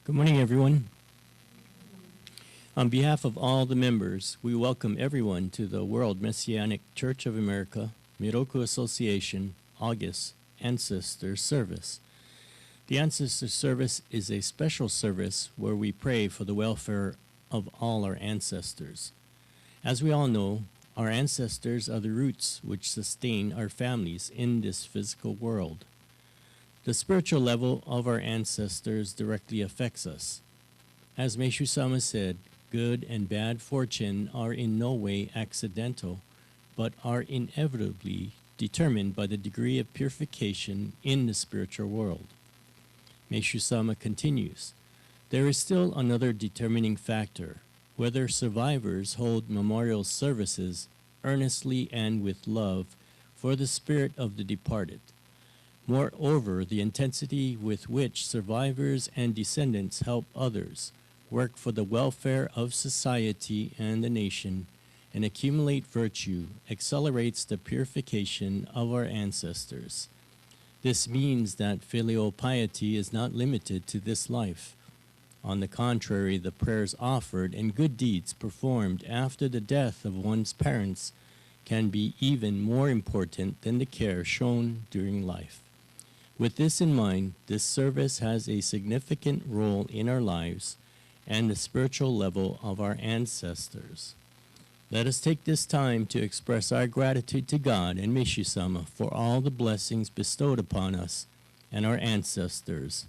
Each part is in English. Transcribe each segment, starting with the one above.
Good morning, everyone. On behalf of all the members, we welcome everyone to the World Messianic Church of America, Miroku Association, August Ancestor Service. The Ancestor Service is a special service where we pray for the welfare of all our ancestors. As we all know, our ancestors are the roots which sustain our families in this physical world. The spiritual level of our ancestors directly affects us. As Meishu-sama said, good and bad fortune are in no way accidental, but are inevitably determined by the degree of purification in the spiritual world. Meishu-sama continues, there is still another determining factor, whether survivors hold memorial services earnestly and with love for the spirit of the departed. Moreover, the intensity with which survivors and descendants help others, work for the welfare of society and the nation, and accumulate virtue accelerates the purification of our ancestors. This means that filial piety is not limited to this life. On the contrary, the prayers offered and good deeds performed after the death of one's parents can be even more important than the care shown during life. With this in mind, this service has a significant role in our lives and the spiritual level of our ancestors. Let us take this time to express our gratitude to God and Meishu-sama for all the blessings bestowed upon us and our ancestors.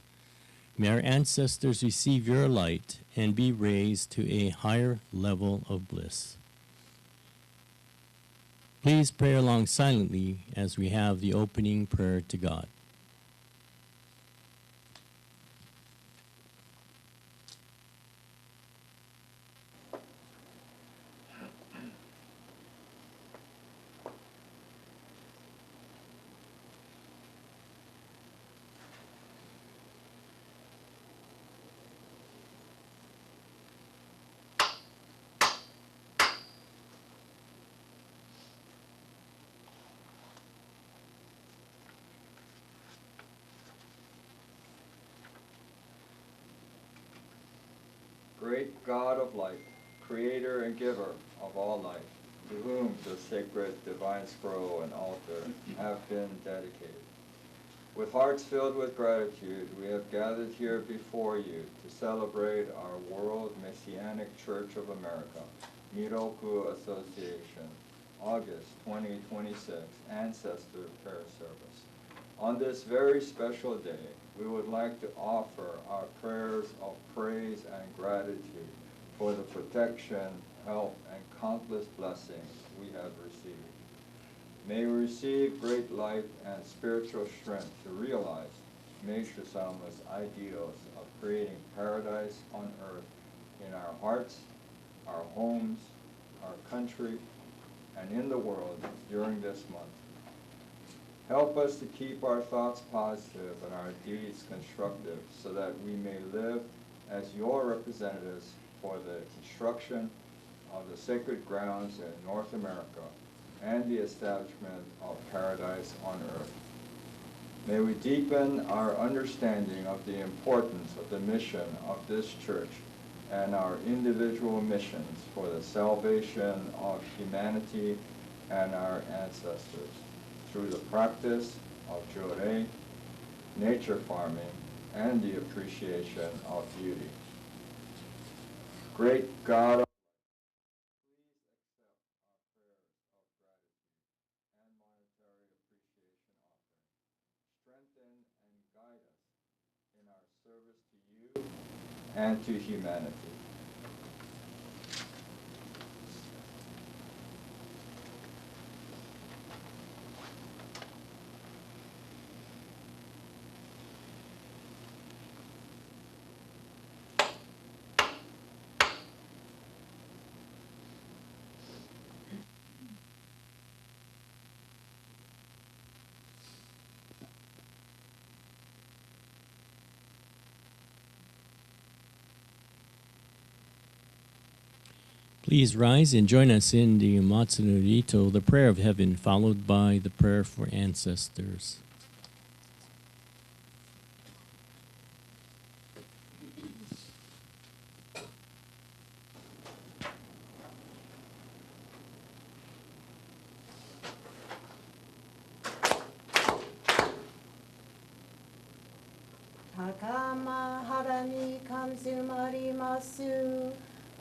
May our ancestors receive your light and be raised to a higher level of bliss. Please pray along silently as we have the opening prayer to God. Great God of light, creator and giver of all life, to whom the sacred divine scroll and altar have been dedicated. With hearts filled with gratitude, we have gathered here before you to celebrate our World Messianic Church of America, Miroku Association, August 2026 Ancestor Prayer Service. On this very special day, we would like to offer our prayers of praise and gratitude for the protection, help, and countless blessings we have received. May we receive great light and spiritual strength to realize Meishu-sama's ideals of creating paradise on earth in our hearts, our homes, our country, and in the world during this month. Help us to keep our thoughts positive and our deeds constructive so that we may live as your representatives for the construction of the sacred grounds in North America and the establishment of paradise on earth. May we deepen our understanding of the importance of the mission of this church and our individual missions for the salvation of humanity and our ancestors, through the practice of jōrei, nature farming, and the appreciation of beauty. Great God, please accept our prayers of gratitude and monetary appreciation offering. Strengthen and guide us in our service to you and to humanity. Please rise and join us in the Matsuno Rito, the prayer of heaven, followed by the prayer for ancestors. Takama harani kamsumarimasu.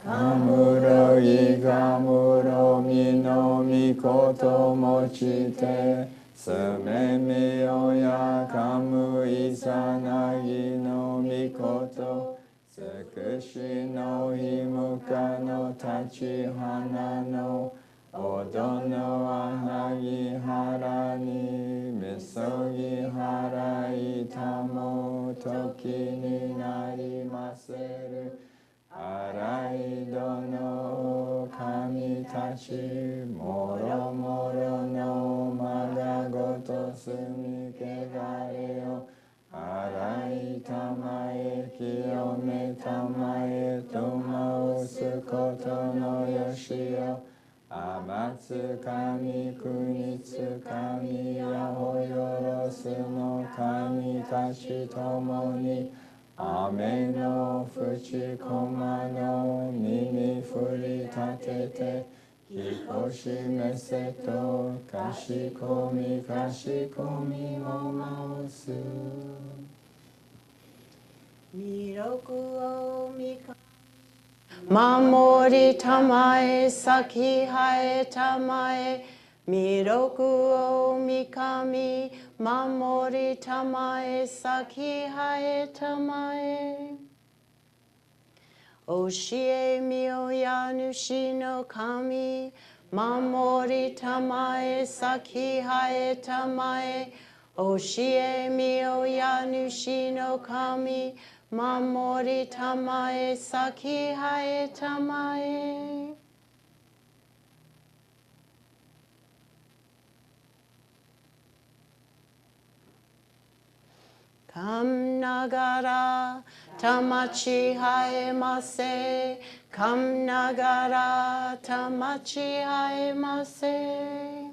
カムロギガムロミノミコトモチテスメミヨヤカムイサナギノミコトつくしのひむかの立ち花のおどのあはぎはらにみそぎはらいたも時になりませるあらいどの神たちもろもろのまがごとすみけがれよあらいたまえ清めたまえとまおすことのよしよあまつかみくにつかみやほよろすの神たちともに雨のふちこまの耳振り立ててひこしめせとかしこみかしこみもまおす弥勒をみか守りたまえ咲き生えたまえ弥勒をみ神守りたまえ咲き生えたまえ教えみよや主の神守りたまえ咲き生えたまえ教えみよや主の神守りたまえ咲き生えたまえかんながらたまち生えませかんながらたまち生えませ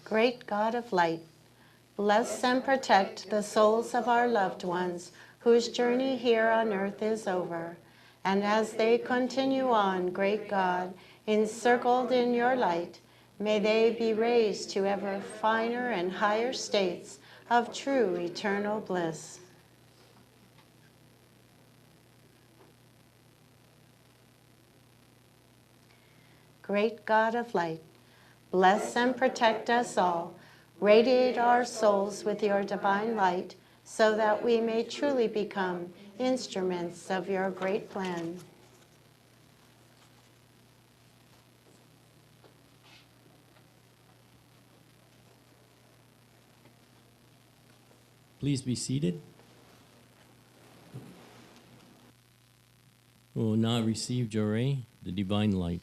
Great God of light, bless and protect the souls of our loved ones whose journey here on earth is over. And as they continue on, great God, encircled in your light, may they be raised to ever finer and higher states of true eternal bliss. Great God of light, bless and protect us all. Radiate our souls with your divine light so that we may truly become instruments of your great plan. Please be seated. We will now receive Joreh, the divine light.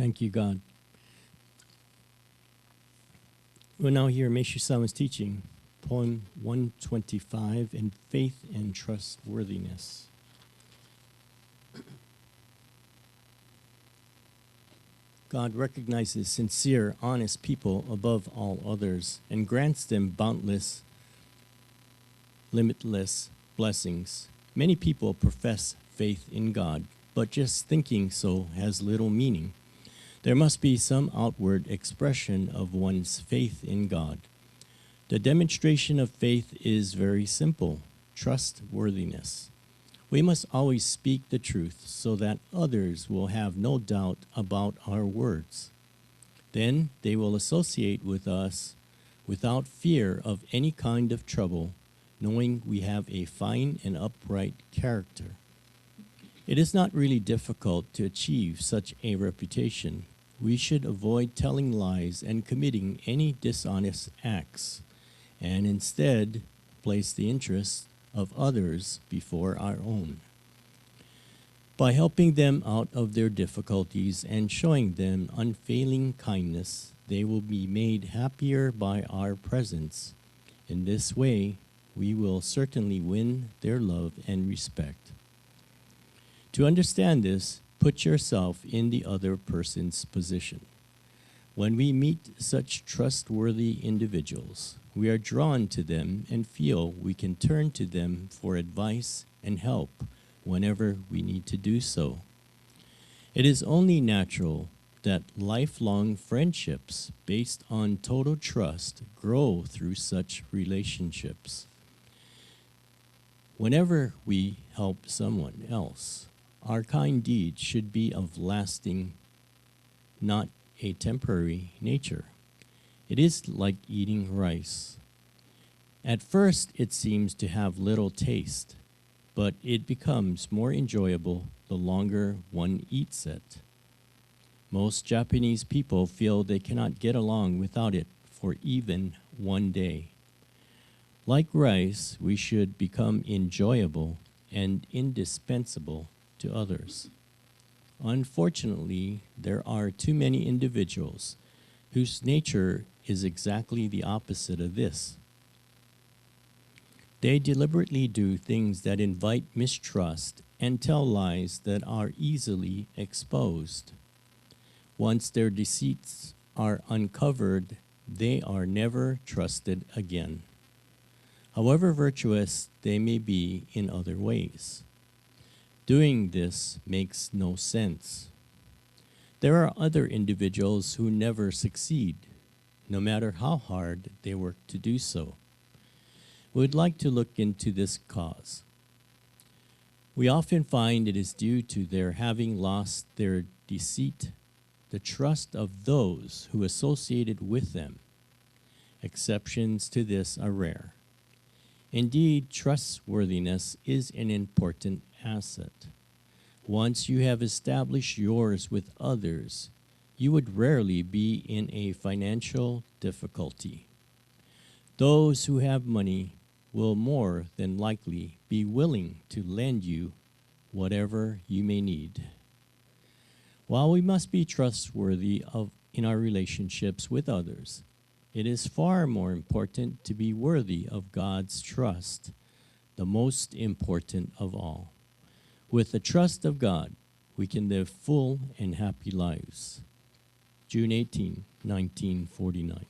Thank you, God. We'll now hear Meishu Sama's teaching, poem 125, in Faith and Trustworthiness. God recognizes sincere, honest people above all others and grants them boundless, limitless blessings. Many people profess faith in God, but just thinking so has little meaning. There must be some outward expression of one's faith in God. The demonstration of faith is very simple: trustworthiness. We must always speak the truth so that others will have no doubt about our words. Then they will associate with us without fear of any kind of trouble, knowing we have a fine and upright character. It is not really difficult to achieve such a reputation. We should avoid telling lies and committing any dishonest acts, and instead place the interests of others before our own. By helping them out of their difficulties and showing them unfailing kindness, they will be made happier by our presence. In this way, we will certainly win their love and respect. To understand this, put yourself in the other person's position. When we meet such trustworthy individuals, we are drawn to them and feel we can turn to them for advice and help whenever we need to do so. It is only natural that lifelong friendships based on total trust grow through such relationships. Whenever we help someone else, our kind deed should be of lasting, not a temporary nature. It is like eating rice. At first, it seems to have little taste, but it becomes more enjoyable the longer one eats it. Most Japanese people feel they cannot get along without it for even one day. Like rice, we should become enjoyable and indispensable to others. Unfortunately, there are too many individuals whose nature is exactly the opposite of this. They deliberately do things that invite mistrust and tell lies that are easily exposed. Once their deceits are uncovered, they are never trusted again, however virtuous they may be in other ways. Doing this makes no sense. There are other individuals who never succeed, no matter how hard they work to do so. We would like to look into this cause. We often find it is due to their having lost their deceit, the trust of those who associated with them. Exceptions to this are rare. Indeed, trustworthiness is an important asset. Once you have established yours with others, you would rarely be in a financial difficulty. Those who have money will more than likely be willing to lend you whatever you may need. While we must be trustworthy in our relationships with others, it is far more important to be worthy of God's trust, the most important of all. With the trust of God, we can live full and happy lives. June 18, 1949.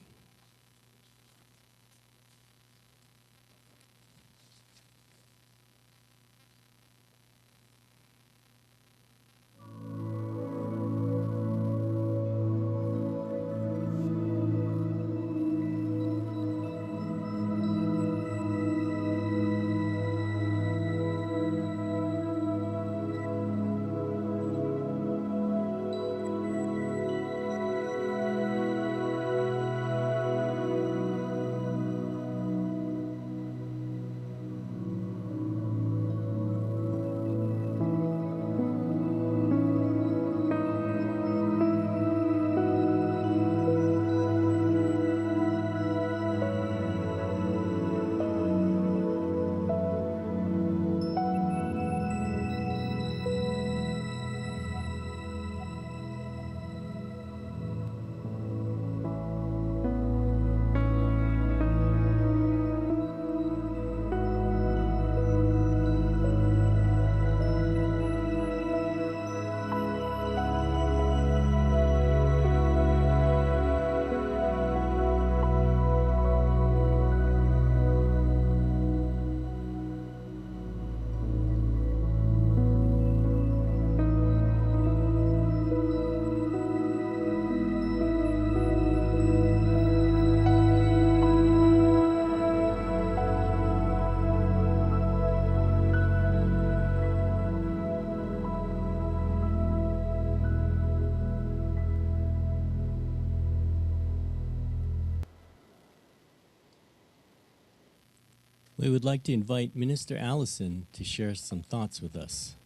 We would like to invite Minister Allison to share some thoughts with us.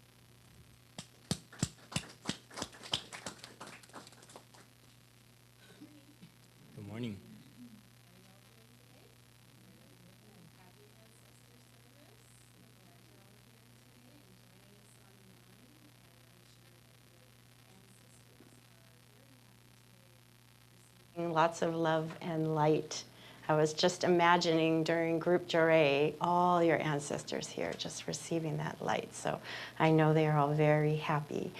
Good morning. Lots of love and light. I was just imagining during group Jure, all your ancestors here just receiving that light. So I know they are all very happy.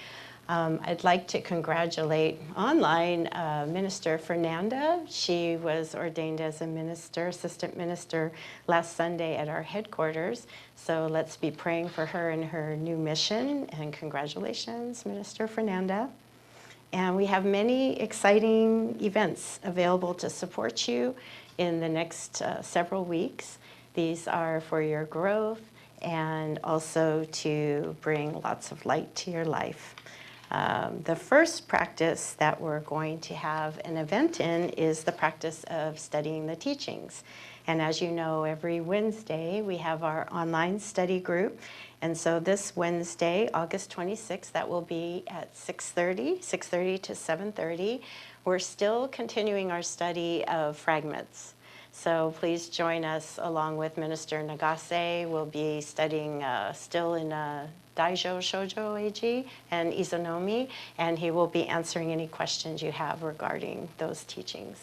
I'd like to congratulate online Minister Fernanda. She was ordained as a minister, assistant minister, last Sunday at our headquarters. So let's be praying for her and her new mission. And congratulations, Minister Fernanda. And we have many exciting events available to support you in the next several weeks. These are for your growth and also to bring lots of light to your life. The first practice that we're going to have an event in is the practice of studying the teachings. And as you know, every Wednesday we have our online study group. And so this Wednesday, August 26th, that will be at 6:30 to 7:30. We're still continuing our study of fragments. So please join us along with Minister Nagase. We'll be studying still in Daijo Shoujo Eiji and Izunomi, and he will be answering any questions you have regarding those teachings.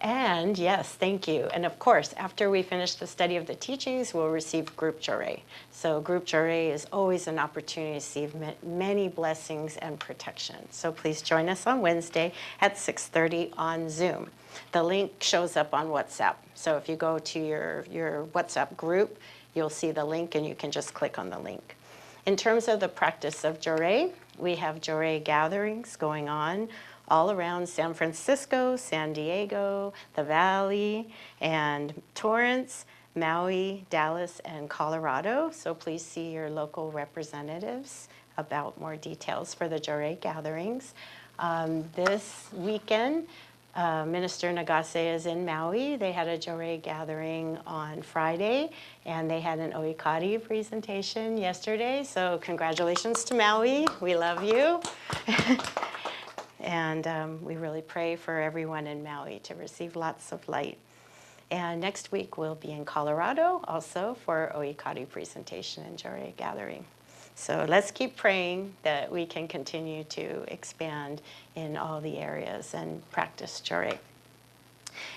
And yes, thank you. And of course, after we finish the study of the teachings, we'll receive group Jure. So group Jure is always an opportunity to receive many blessings and protection. So please join us on Wednesday at 6:30 on Zoom. The link shows up on WhatsApp. So if you go to your WhatsApp group, you'll see the link and you can just click on the link. In terms of the practice of Jure, we have Jure gatherings going on all around San Francisco, San Diego, the Valley, and Torrance, Maui, Dallas, and Colorado. So please see your local representatives about more details for the Jure gatherings. This weekend, Minister Nagase is in Maui. They had a Jure gathering on Friday, and they had an Oikari presentation yesterday. So congratulations to Maui. We love you. And we really pray for everyone in Maui to receive lots of light. And next week we'll be in Colorado also for Oikari presentation and Jure gathering. So let's keep praying that we can continue to expand in all the areas and practice Jure.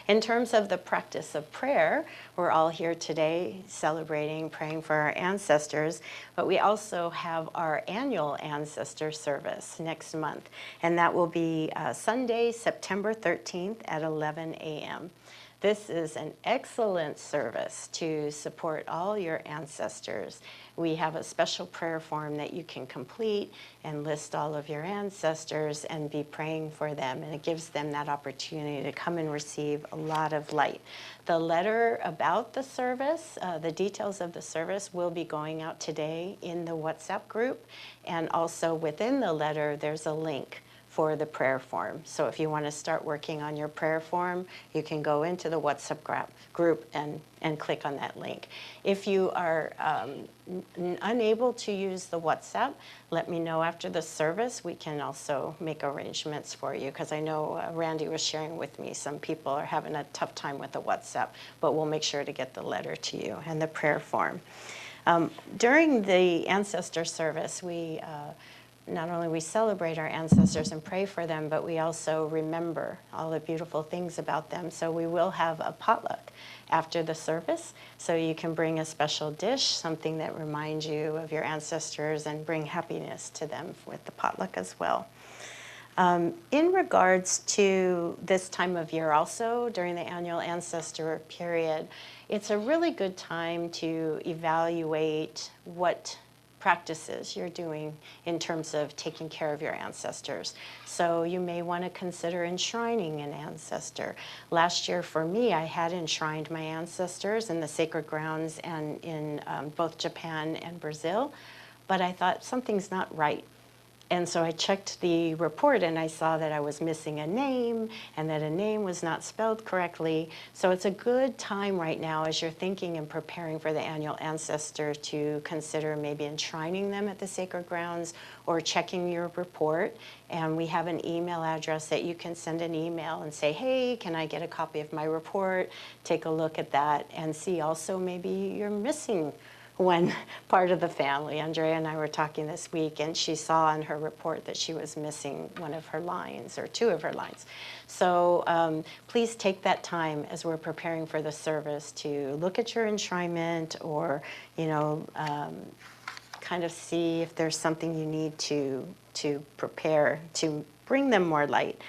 In terms of the practice of prayer, we're all here today celebrating, praying for our ancestors, but we also have our annual ancestor service next month, and that will be Sunday, September 13th at 11 a.m. This is an excellent service to support all your ancestors. We have a special prayer form that you can complete and list all of your ancestors and be praying for them, and it gives them that opportunity to come and receive a lot of light. The letter about the service, the details of the service will be going out today in the WhatsApp group, and also within the letter there's a link for the prayer form. So if you want to start working on your prayer form, you can go into the WhatsApp group and click on that link. If you are unable to use the WhatsApp, let me know after the service. We can also make arrangements for you, because I know Randy was sharing with me some people are having a tough time with the WhatsApp, but we'll make sure to get the letter to you and the prayer form. During the ancestor service, not only we celebrate our ancestors and pray for them, but we also remember all the beautiful things about them. So we will have a potluck after the service, so you can bring a special dish, something that reminds you of your ancestors and bring happiness to them with the potluck as well. In regards to this time of year also, during the annual ancestor period, it's a really good time to evaluate what practices you're doing in terms of taking care of your ancestors. So you may want to consider enshrining an ancestor. Last year for me, I had enshrined my ancestors in the sacred grounds and in both Japan and Brazil, but I thought something's not right. And so I checked the report and I saw that I was missing a name and that a name was not spelled correctly. So it's a good time right now as you're thinking and preparing for the annual Ancestor to consider maybe enshrining them at the sacred grounds or checking your report. And we have an email address that you can send an email and say, hey, can I get a copy of my report? Take a look at that and see also maybe you're missing one part of the family. Andrea and I were talking this week, and she saw in her report that she was missing one of her lines or two of her lines. So please take that time as we're preparing for the service to look at your enshrinement or, kind of see if there's something you need to prepare to bring them more light.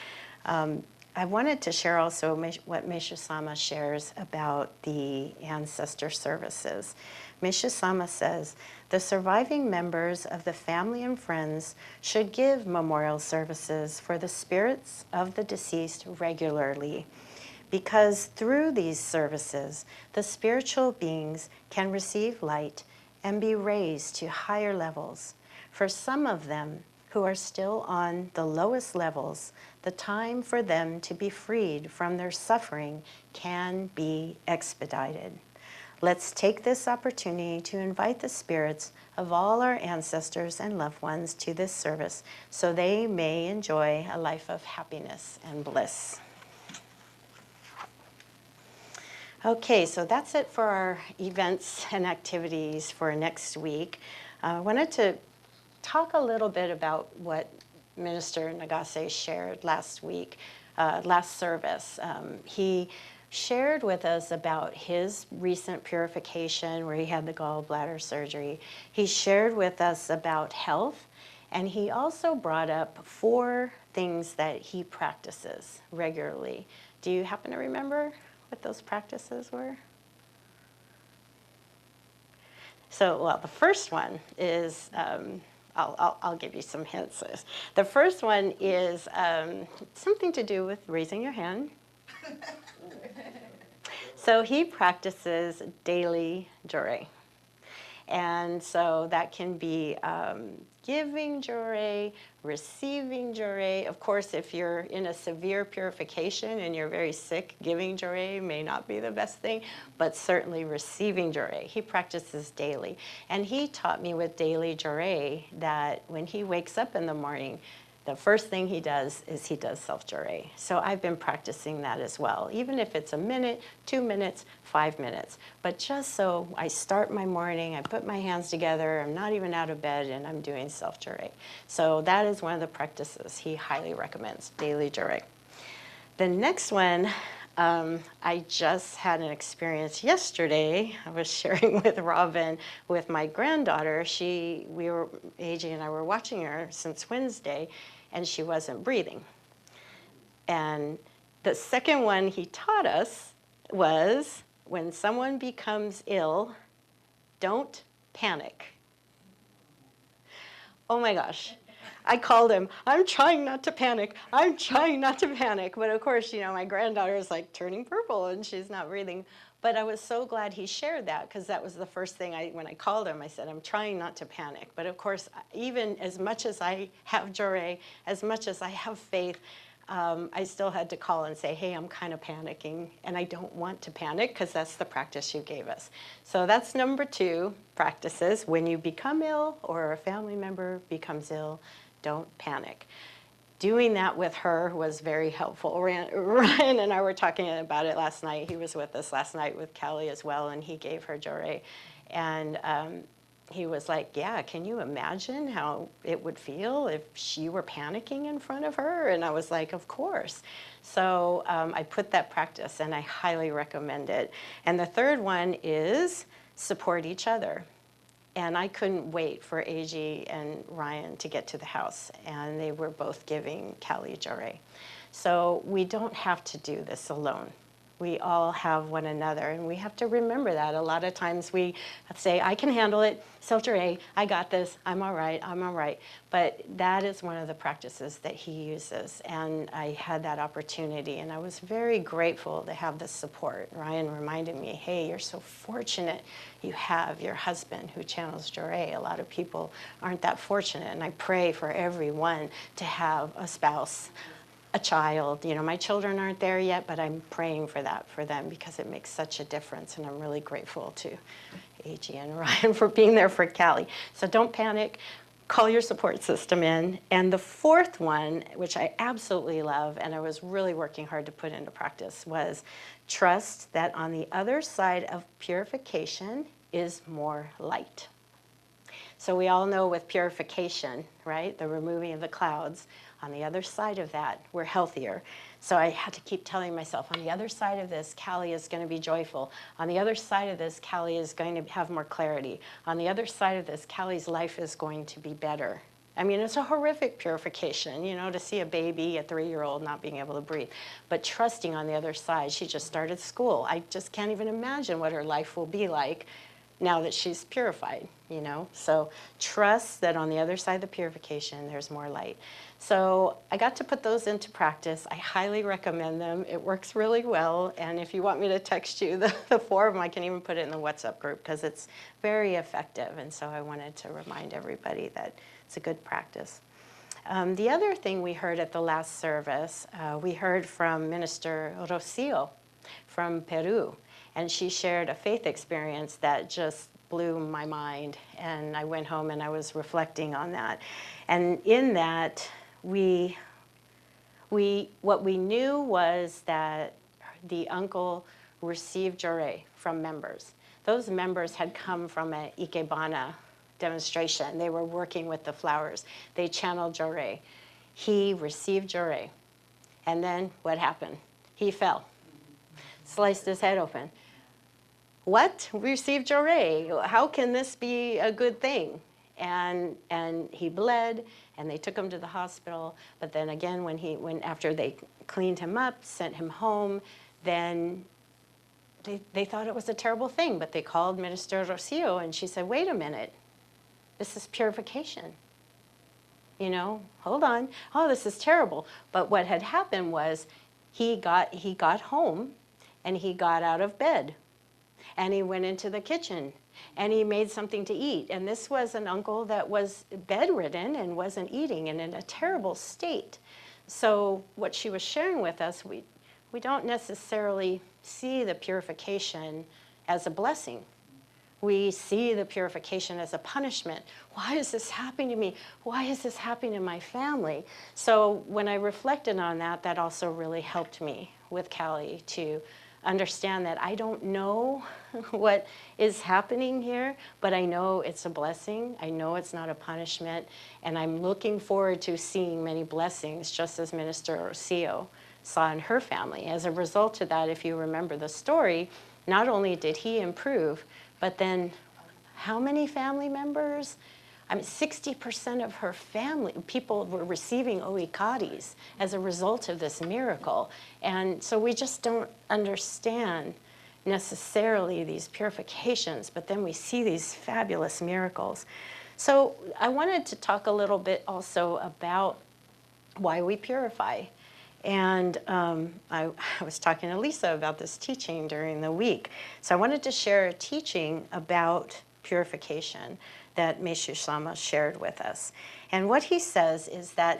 I wanted to share also what Meishu-sama shares about the ancestor services. Meishu-sama says, the surviving members of the family and friends should give memorial services for the spirits of the deceased regularly, because through these services, the spiritual beings can receive light and be raised to higher levels. For some of them who are still on the lowest levels, the time for them to be freed from their suffering can be expedited. Let's take this opportunity to invite the spirits of all our ancestors and loved ones to this service so they may enjoy a life of happiness and bliss. Okay, so that's it for our events and activities for next week. I wanted to talk a little bit about what Minister Nagase shared last week, last service. He shared with us about his recent purification where he had the gallbladder surgery. He shared with us about health, and he also brought up 4 things that he practices regularly. Do you happen to remember what those practices were? So, well, the first one is, I'll give you some hints. The first one is something to do with raising your hand. So he practices daily jure. And so that can be giving jure, receiving jure. Of course, if you're in a severe purification and you're very sick, giving jure may not be the best thing, but certainly receiving jure. He practices daily. And he taught me with daily jure that when he wakes up in the morning, the first thing he does is he does self-jure. So I've been practicing that as well, even if it's a minute, 2 minutes, 5 minutes. But just so I start my morning, I put my hands together, I'm not even out of bed, and I'm doing self-jure. So that is one of the practices he highly recommends, daily jure. The next one, I just had an experience yesterday. I was sharing with Robin with my granddaughter. AJ and I were watching her since Wednesday, and she wasn't breathing. And the second one he taught us was, when someone becomes ill, don't panic. Oh my gosh. I called him, I'm trying not to panic. I'm trying not to panic. But of course, my granddaughter is like turning purple and she's not breathing. But I was so glad he shared that, because that was the first thing when I called him, I said, I'm trying not to panic. But of course, even as much as I have jure, as much as I have faith, I still had to call and say, hey, I'm kind of panicking, and I don't want to panic, because that's the practice you gave us. So that's number 2 practices. When you become ill or a family member becomes ill, don't panic. Doing that with her was very helpful. Ryan and I were talking about it last night. He was with us last night with Callie as well, and he gave her jure. And he was like, yeah, can you imagine how it would feel if she were panicking in front of her? And I was like, of course. So I put that practice, and I highly recommend it. And the third one is support each other. And I couldn't wait for AG and Ryan to get to the house, and they were both giving Callie jure. So we don't have to do this alone. We all have one another, and we have to remember that. A lot of times we say, I can handle it, Silter, I got this, I'm all right. But that is one of the practices that he uses, and I had that opportunity, and I was very grateful to have the support. Ryan reminded me, hey, you're so fortunate you have your husband who channels Joré. A lot of people aren't that fortunate, and I pray for everyone to have a spouse, a child. You know, my children aren't there yet, but I'm praying for that for them because it makes such a difference, and I'm really grateful to AG and Ryan for being there for Callie. So don't panic. Call your support system in. And the fourth one, which I absolutely love, and I was really working hard to put into practice, was trust that on the other side of purification is more light. So we all know with purification, right, the removing of the clouds, on the other side of that, we're healthier. So I had to keep telling myself, on the other side of this, Callie is going to be joyful. On the other side of this, Callie is going to have more clarity. On the other side of this, Callie's life is going to be better. I mean, it's a horrific purification, you know, to see a baby, a 3-year-old, not being able to breathe. But trusting on the other side, she just started school. I just can't even imagine what her life will be like now that she's purified, you know? So trust that on the other side of the purification, there's more light. So I got to put those into practice. I highly recommend them. It works really well. And if you want me to text you the 4 of them, I can even put it in the WhatsApp group because it's very effective. And so I wanted to remind everybody that it's a good practice. The other thing we heard at the last service, we heard from Minister Rocio from Peru. And she shared a faith experience that just blew my mind. And I went home and I was reflecting on that. And in that, what we knew was that the uncle received Joré from members. Those members had come from an Ikebana demonstration. They were working with the flowers. They channeled Joré. He received Joré. And then what happened? He fell, sliced his head open. What? We received Joré. How can this be a good thing? And he bled, and they took him to the hospital. But then again, after they cleaned him up, sent him home, then they thought it was a terrible thing. But they called Minister Rocio, and she said, wait a minute. This is purification. You know, hold on. Oh, this is terrible. But what had happened was he got home, and he got out of bed. And he went into the kitchen and he made something to eat. And this was an uncle that was bedridden and wasn't eating and in a terrible state. So what she was sharing with us, we don't necessarily see the purification as a blessing. We see the purification as a punishment. Why is this happening to me? Why is this happening to my family? So when I reflected on that, that also really helped me with Callie to understand that I don't know what is happening here, but I know it's a blessing. I know it's not a punishment, and I'm looking forward to seeing many blessings, just as Minister Rocio saw in her family. As a result of that, if you remember the story, not only did he improve, but then how many family members? I mean, 60% of her family, people were receiving oikaris as a result of this miracle. And so we just don't understand necessarily these purifications, but then we see these fabulous miracles. So I wanted to talk a little bit also about why we purify. And I was talking to Lisa about this teaching during the week. So I wanted to share a teaching about purification that Meishu Sama shared with us. And what he says is that,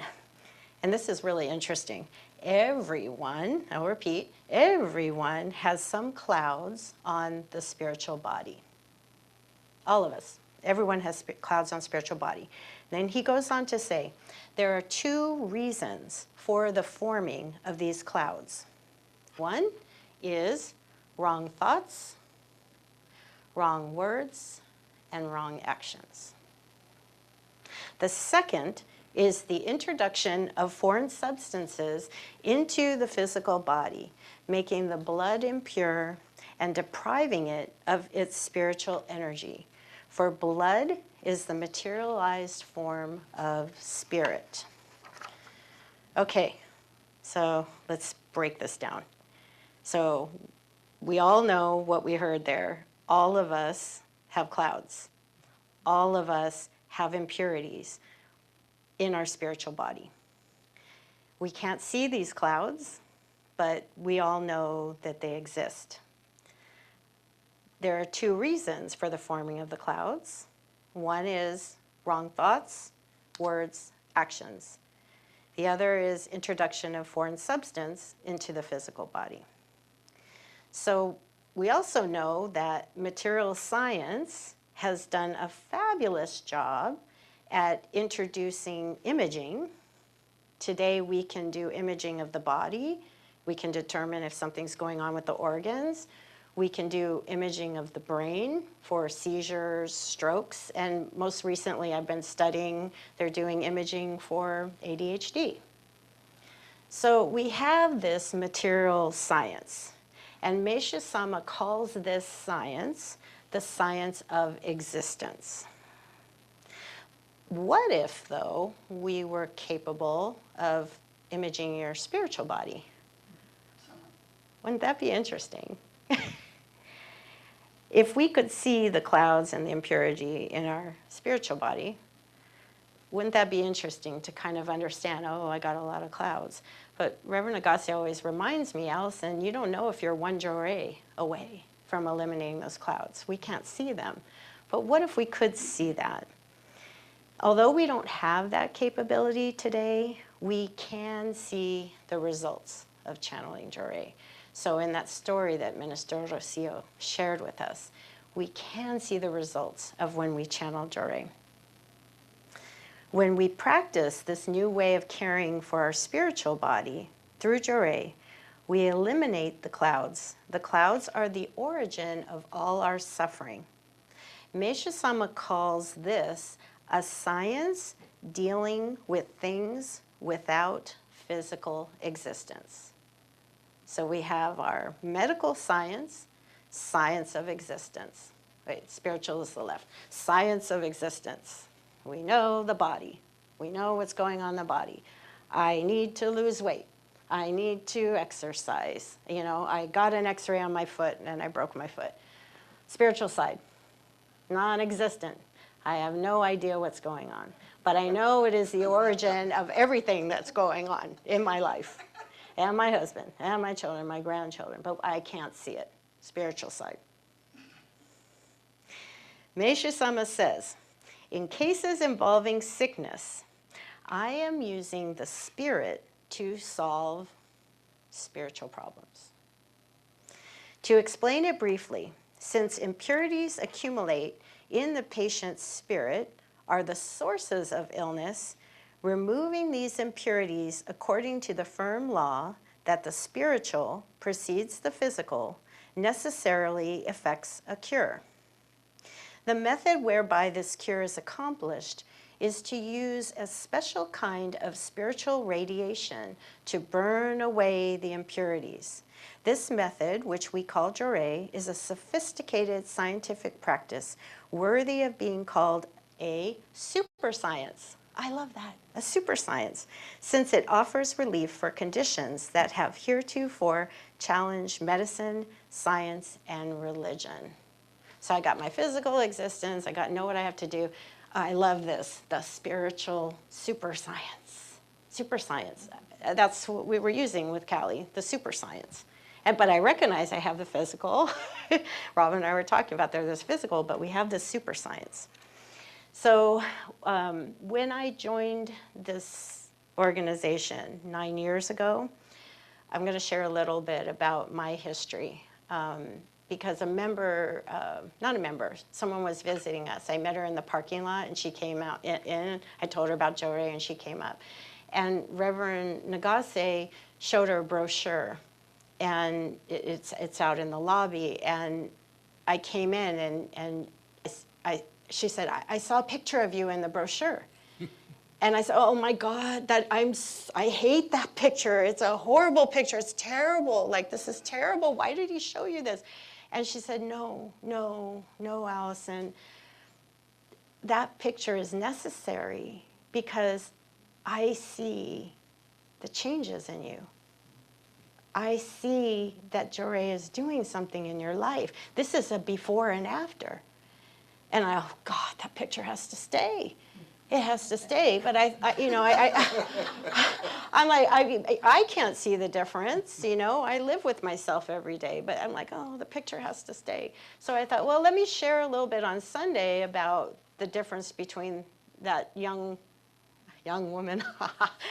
and this is really interesting, everyone, I'll repeat, everyone has some clouds on the spiritual body. All of us. Everyone has clouds on spiritual body. Then he goes on to say, there are 2 reasons for the forming of these clouds. One is wrong thoughts, wrong words, and wrong actions. The second is the introduction of foreign substances into the physical body, making the blood impure and depriving it of its spiritual energy. For blood is the materialized form of spirit. Okay, so let's break this down. So we all know what we heard there. All of us have clouds. All of us have impurities in our spiritual body. We can't see these clouds, but we all know that they exist. There are two reasons for the forming of the clouds. One is wrong thoughts, words, actions. The other is introduction of foreign substance into the physical body. So we also know that material science has done a fabulous job at introducing imaging. Today we can do imaging of the body. We can determine if something's going on with the organs. We can do imaging of the brain for seizures, strokes, and most recently I've been studying, they're doing imaging for ADHD. So we have this material science, and Meisha Sama calls this science the science of existence. What if, though, we were capable of imaging your spiritual body? Wouldn't that be interesting? If we could see the clouds and the impurity in our spiritual body, wouldn't that be interesting to kind of understand, oh, I got a lot of clouds. But Reverend Agassi always reminds me, Allison, you don't know if you're one jorei away from eliminating those clouds. We can't see them. But what if we could see that? Although we don't have that capability today, we can see the results of channeling jorei. So in that story that Minister Rocio shared with us, we can see the results of when we channel jorei. When we practice this new way of caring for our spiritual body through jorei, we eliminate the clouds. The clouds are the origin of all our suffering. Meisha Sama calls this a science dealing with things without physical existence. So we have our medical science, science of existence. Wait, spiritual is the left. Science of existence. We know the body. We know what's going on in the body. I need to lose weight. I need to exercise. You know, I got an x-ray on my foot and I broke my foot. Spiritual side, non-existent. I have no idea what's going on. But I know it is the origin of everything that's going on in my life. And my husband, and my children, my grandchildren, but I can't see it. Spiritual side. Meisha Sama says, in cases involving sickness, I am using the spirit to solve spiritual problems. To explain it briefly, since impurities accumulate in the patient's spirit are the sources of illness, removing these impurities according to the firm law that the spiritual precedes the physical necessarily effects a cure. The method whereby this cure is accomplished is to use a special kind of spiritual radiation to burn away the impurities. This method, which we call jorei, is a sophisticated scientific practice worthy of being called a super science. I love that, a super science, since it offers relief for conditions that have heretofore challenged medicine, science, and religion. So I got my physical existence, I know what I have to do. I love this, the spiritual super science. Super science, that's what we were using with Callie, the super science. But I recognize I have the physical. Robin and I were talking about there's physical, but we have this super science. So when I joined this organization 9 years ago, I'm going to share a little bit about my history. Because a member, not a member, someone was visiting us. I met her in the parking lot and she came out in. I told her about jorei and she came up. And Reverend Nagase showed her a brochure and it's out in the lobby. And I came in and she said, I saw a picture of you in the brochure. And I said, oh my God, I hate that picture. It's a horrible picture. It's terrible. Like, this is terrible. Why did he show you this? And she said, no, Allison. That picture is necessary because I see the changes in you. I see that Jore is doing something in your life. This is a before and after. And oh God, that picture has to stay. It has to stay. But I'm like, I can't see the difference. I live with myself every day. But I'm like, oh, the picture has to stay. So I thought, well, let me share a little bit on Sunday about the difference between that young woman,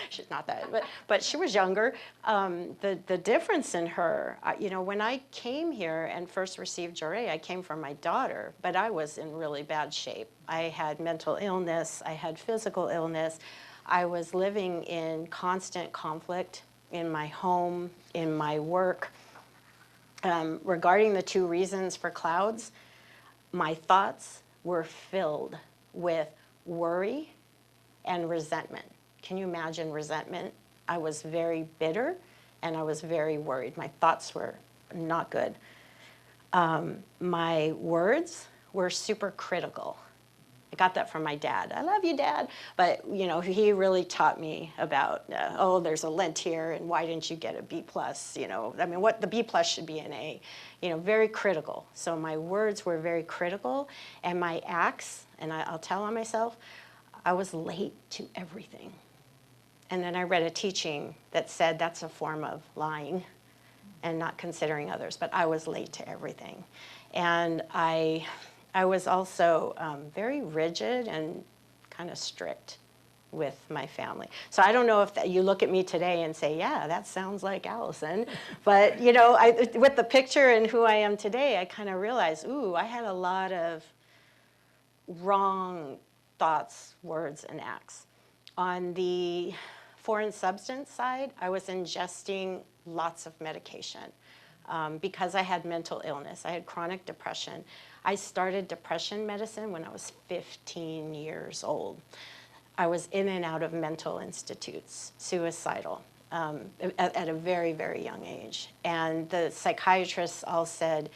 she's not that, but she was younger. The difference in her, when I came here and first received Jore, I came from my daughter, but I was in really bad shape. I had mental illness, I had physical illness. I was living in constant conflict in my home, in my work. Regarding the 2 reasons for clouds, my thoughts were filled with worry and resentment. Can you imagine resentment? I was very bitter and I was very worried. My thoughts were not good. My words were super critical. I got that from my dad. I love you, Dad. But, he really taught me about, there's a lint here, and why didn't you get a B+? What the B+ should be an A. Very critical. So my words were very critical, and my acts, and I'll tell on myself, I was late to everything. And then I read a teaching that said that's a form of lying and not considering others, but I was late to everything. And I was also very rigid and kind of strict with my family. So I don't know if you look at me today and say, yeah, that sounds like Allison. But, with the picture and who I am today, I kind of realized, I had a lot of wrong thoughts, words, and acts. On the foreign substance side, I was ingesting lots of medication because I had mental illness. I had chronic depression. I started depression medicine when I was 15 years old. I was in and out of mental institutes, suicidal, at a very, very young age. And the psychiatrists all said,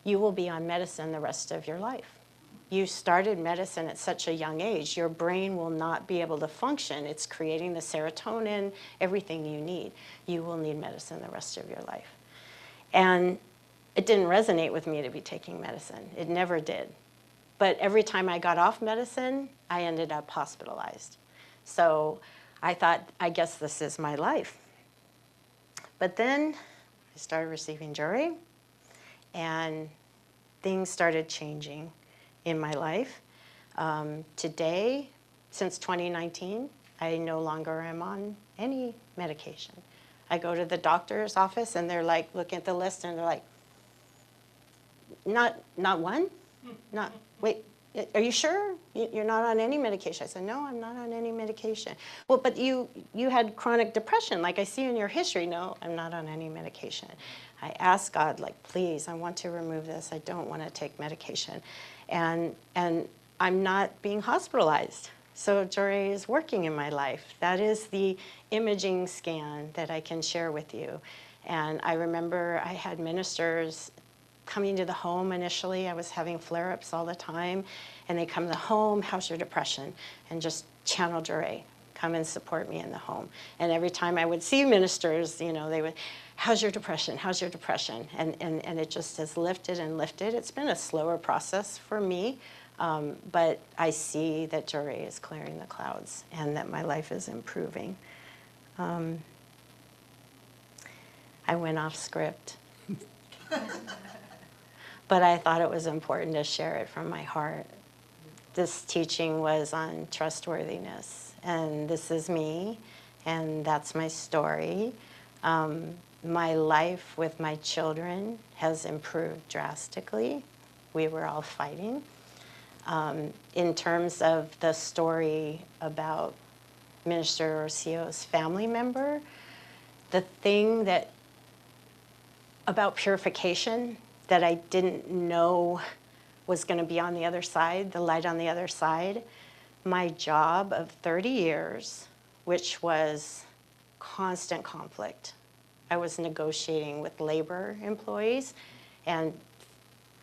you will be on medicine the rest of your life. You started medicine at such a young age, your brain will not be able to function. It's creating the serotonin, everything you need. You will need medicine the rest of your life. And it didn't resonate with me to be taking medicine. It never did. But every time I got off medicine, I ended up hospitalized. So I thought, I guess this is my life. But then I started receiving Jore, and things started changing in my life. Today, since 2019, I no longer am on any medication. I go to the doctor's office and they're like, looking at the list and they're like, not one? Wait, are you sure you're not on any medication? I said, no, I'm not on any medication. Well, but you had chronic depression, like I see in your history. No, I'm not on any medication. I asked God, like, please, I want to remove this. I don't want to take medication. And I'm not being hospitalized. So Jore is working in my life. That is the imaging scan that I can share with you. And I remember I had ministers coming to the home initially. I was having flare-ups all the time. And they come to the home, how's your depression? And just channel Jore, come and support me in the home. And every time I would see ministers, they would, how's your depression? How's your depression? And it just has lifted and lifted. It's been a slower process for me. But I see that Jore is clearing the clouds and that my life is improving. I went off script. But I thought it was important to share it from my heart. This teaching was on trustworthiness, and this is me, and that's my story. My life with my children has improved drastically. We were all fighting. In terms of the story about Minister Orsio's family member, the thing that about purification that I didn't know was going to be on the other side, the light on the other side, my job of 30 years, which was constant conflict. I was negotiating with labor employees, and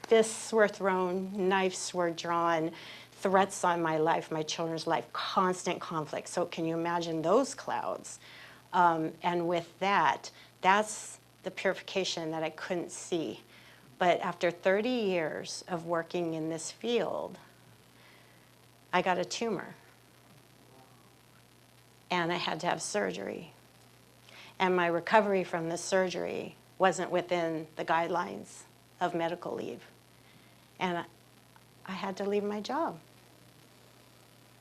fists were thrown, knives were drawn, threats on my life, my children's life, constant conflict. So can you imagine those clouds? And with that, that's the purification that I couldn't see. But after 30 years of working in this field, I got a tumor. And I had to have surgery. And my recovery from the surgery wasn't within the guidelines of medical leave. And I had to leave my job.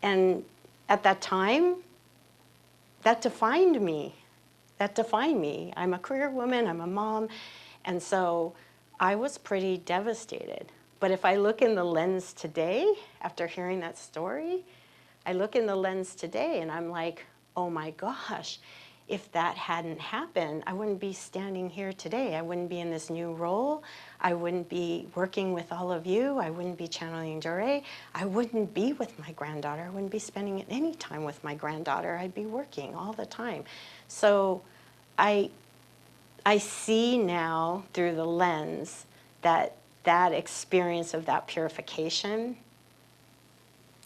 And at that time, that defined me. That defined me. I'm a career woman, I'm a mom, and so I was pretty devastated. But if I look in the lens today, after hearing that story, I look in the lens today and I'm like, oh my gosh, if that hadn't happened, I wouldn't be standing here today. I wouldn't be in this new role. I wouldn't be working with all of you. I wouldn't be channeling Jure. I wouldn't be with my granddaughter. I wouldn't be spending any time with my granddaughter. I'd be working all the time. So I see now through the lens that that experience of that purification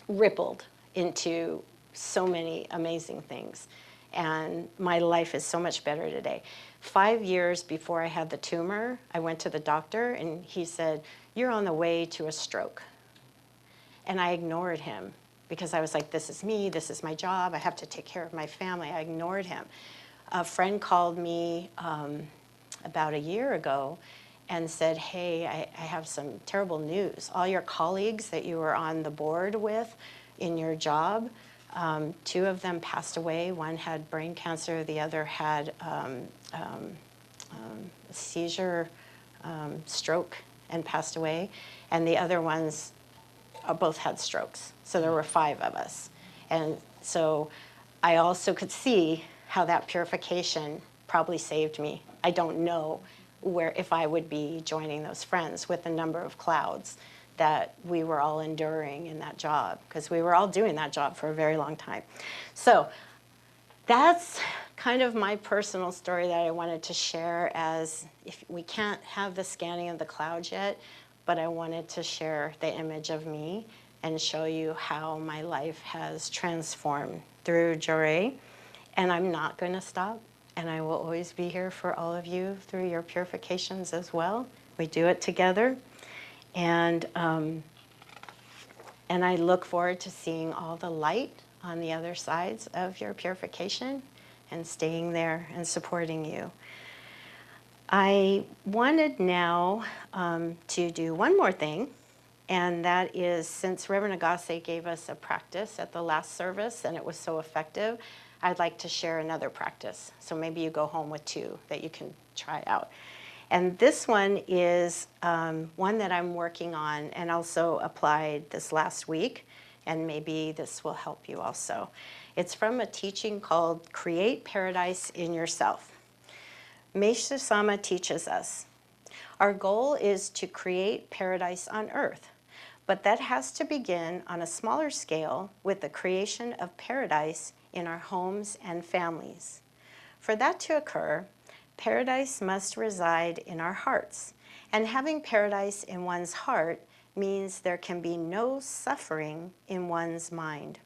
rippled into so many amazing things. And my life is so much better today. 5 years before I had the tumor, I went to the doctor and he said, "You're on the way to a stroke." And I ignored him because I was like, this is me, this is my job, I have to take care of my family. I ignored him. A friend called me about a year ago and said, hey, I have some terrible news. All your colleagues that you were on the board with in your job, 2 of them passed away. One had brain cancer, the other had a seizure, stroke, and passed away. And the other ones both had strokes. So there were 5 of us. And so I also could see how that purification probably saved me. I don't know if I would be joining those friends with the number of clouds that we were all enduring in that job, because we were all doing that job for a very long time. So that's kind of my personal story that I wanted to share, as if we can't have the scanning of the clouds yet, but I wanted to share the image of me and show you how my life has transformed through Jure. And I'm not going to stop, and I will always be here for all of you through your purifications as well. We do it together. And I look forward to seeing all the light on the other sides of your purification and staying there and supporting you. I wanted now to do one more thing, and that is, since Reverend Agase gave us a practice at the last service and it was so effective, I'd like to share another practice. So maybe you go home with 2 that you can try out. And this one is one that I'm working on and also applied this last week, and maybe this will help you also. It's from a teaching called Create Paradise in Yourself. Meishu Sama teaches us, our goal is to create paradise on earth, but that has to begin on a smaller scale with the creation of paradise in our homes and families. For that to occur, paradise must reside in our hearts, and having paradise in one's heart means there can be no suffering in one's mind.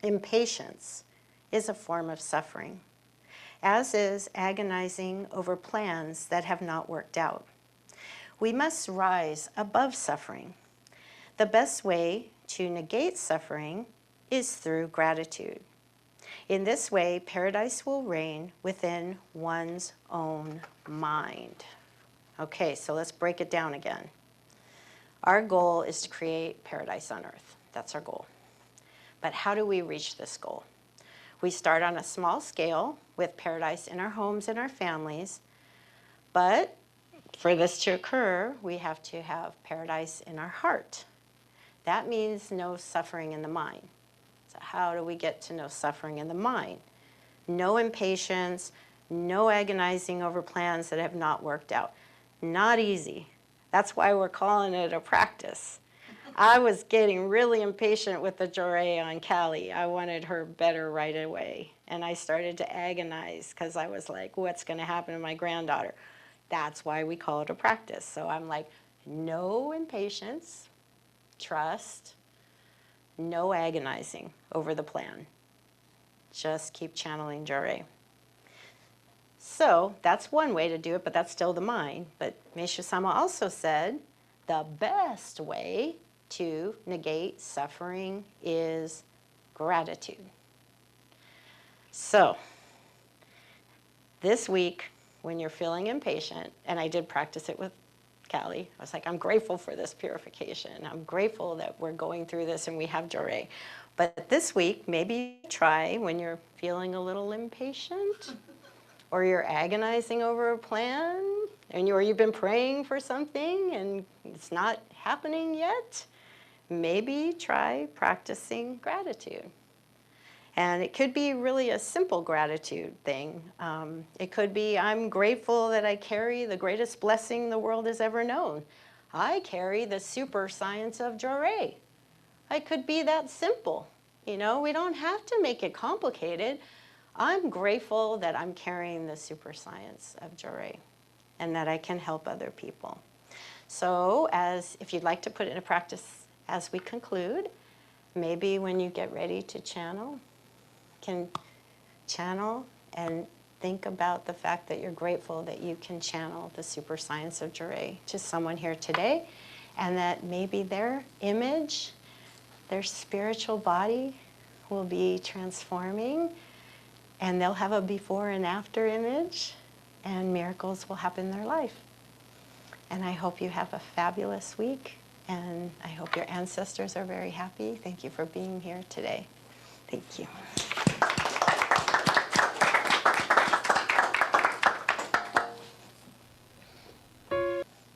Impatience is a form of suffering, as is agonizing over plans that have not worked out. We must rise above suffering. The best way to negate suffering is through gratitude. In this way, paradise will reign within one's own mind. Okay, so let's break it down again. Our goal is to create paradise on earth. That's our goal. But how do we reach this goal? We start on a small scale with paradise in our homes and our families, but for this to occur, we have to have paradise in our heart. That means no suffering in the mind. So how do we get to no suffering in the mind? No impatience, no agonizing over plans that have not worked out. Not easy. That's why we're calling it a practice. I was getting really impatient with the Jure on Callie. I wanted her better right away. And I started to agonize because I was like, what's going to happen to my granddaughter? That's why we call it a practice. So I'm like, no impatience, trust, no agonizing over the plan. Just keep channeling Jure. So that's one way to do it, but that's still the mind. But Meishu Sama also said the best way to negate suffering is gratitude. So this week, when you're feeling impatient, and I did practice it with Callie, I was like, I'm grateful for this purification. I'm grateful that we're going through this and we have Jore. But this week, maybe try when you're feeling a little impatient or you're agonizing over a plan, or you've been praying for something and it's not happening yet, maybe try practicing gratitude. And it could be really a simple gratitude thing. It could be, I'm grateful that I carry the greatest blessing the world has ever known. I carry the super science of Jore. It could be that simple. You know, we don't have to make it complicated. I'm grateful that I'm carrying the super science of Jore and that I can help other people. So if you'd like to put it into practice as we conclude, maybe when you get ready to channel, can channel and think about the fact that you're grateful that you can channel the super science of Jore to someone here today, and that maybe their image, their spiritual body will be transforming, and they'll have a before and after image, and miracles will happen in their life. And I hope you have a fabulous week, and I hope your ancestors are very happy. Thank you for being here today. Thank you.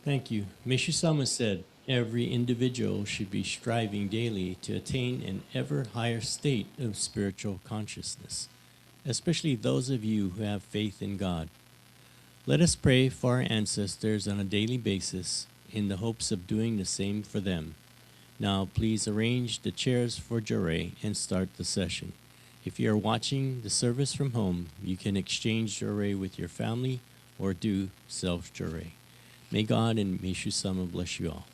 Thank you. Meishu Sama said, every individual should be striving daily to attain an ever higher state of spiritual consciousness, especially those of you who have faith in God. Let us pray for our ancestors on a daily basis in the hopes of doing the same for them. Now, please arrange the chairs for Jore and start the session. If you are watching the service from home, you can exchange Jore with your family or do self-Jore. May God and Meishu Sama bless you all.